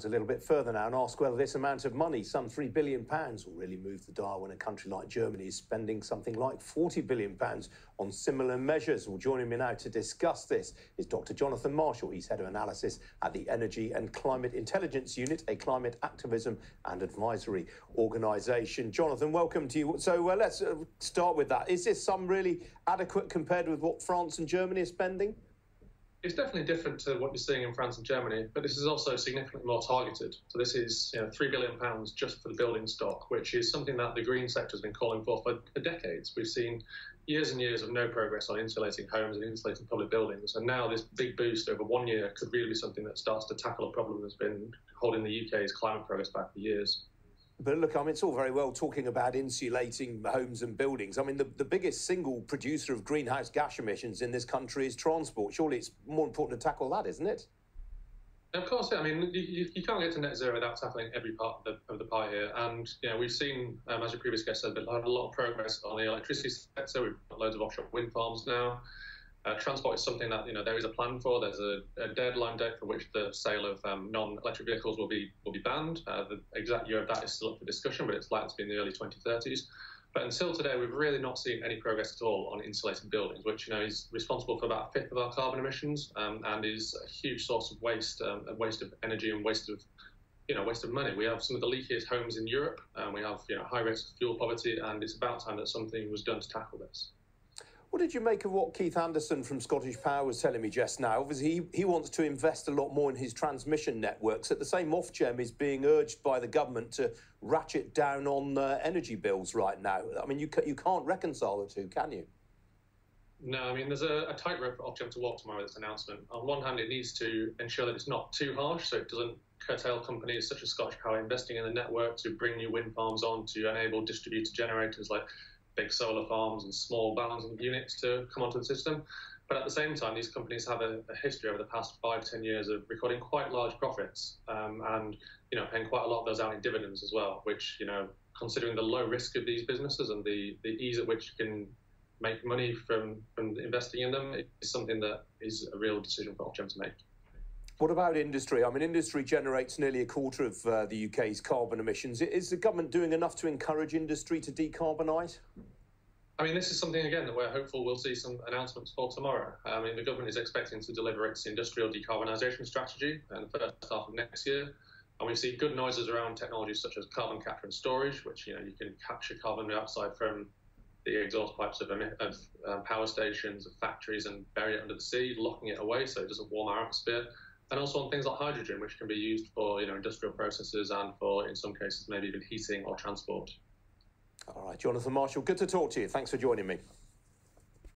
a little bit further now and ask whether this amount of money, some £3 billion, will really move the dial when a country like Germany is spending something like £40 billion on similar measures. Well, joining me now to discuss this is Dr. Jonathan Marshall. He's head of analysis at the Energy and Climate Intelligence Unit, a climate activism and advisory organisation. Jonathan, welcome to you. So let's start with that. Is this sum really adequate compared with what France and Germany are spending? It's definitely different to what you're seeing in France and Germany, but this is also significantly more targeted. So this is £3 billion just for the building stock, which is something that the green sector has been calling for decades. We've seen years and years of no progress on insulating homes and insulating public buildings. And now this big boost over 1 year could really be something that starts to tackle a problem that's been holding the UK's climate progress back for years. But look, I mean, it's all very well talking about insulating homes and buildings. I mean, the biggest single producer of greenhouse gas emissions in this country is transport. Surely it's more important to tackle that, isn't it? Of course, yeah. I mean, you can't get to net zero without tackling every part of the pie here. And, we've seen, as your previous guest said, a lot of progress on the electricity sector. We've got loads of offshore wind farms now. Transport is something that there is a plan for. There's a deadline date for which the sale of non-electric vehicles will be banned. The exact year of that is still up for discussion, but it's likely to be in the early 2030s. But until today, we've really not seen any progress at all on insulating buildings, which is responsible for about a fifth of our carbon emissions and is a huge source of waste of energy and waste of money. We have some of the leakiest homes in Europe. We have high rates of fuel poverty, and it's about time that something was done to tackle this. What did you make of what Keith Anderson from Scottish Power was telling me just now? Obviously, he wants to invest a lot more in his transmission networks. At the same Ofgem is being urged by the government to ratchet down on energy bills right now. I mean, you can't reconcile the two, can you? No, I mean, there's a tightrope for Ofgem to walk tomorrow with this announcement. On one hand, it needs to ensure that it's not too harsh, so it doesn't curtail companies such as Scottish Power investing in the network to bring new wind farms on, to enable distributed generators like big solar farms and small balancing units to come onto the system. But at the same time, these companies have a history over the past 5-10 years of recording quite large profits and paying quite a lot of those out in dividends as well, which, considering the low risk of these businesses and the ease at which you can make money from investing in them, is something that is a real decision for Ofgem to make. What about industry? I mean, industry generates nearly a quarter of the UK's carbon emissions. Is the government doing enough to encourage industry to decarbonise? I mean, this is something, again, that we're hopeful we'll see some announcements for tomorrow. I mean, the government is expecting to deliver its industrial decarbonisation strategy in the first half of next year. And we see good noises around technologies such as carbon capture and storage, which, you can capture carbon dioxide from the exhaust pipes of power stations, of factories, and bury it under the sea, locking it away so it doesn't warm our atmosphere. And also on things like hydrogen, which can be used for industrial processes and for, in some cases, maybe even heating or transport. All right, Jonathan Marshall, good to talk to you. Thanks for joining me.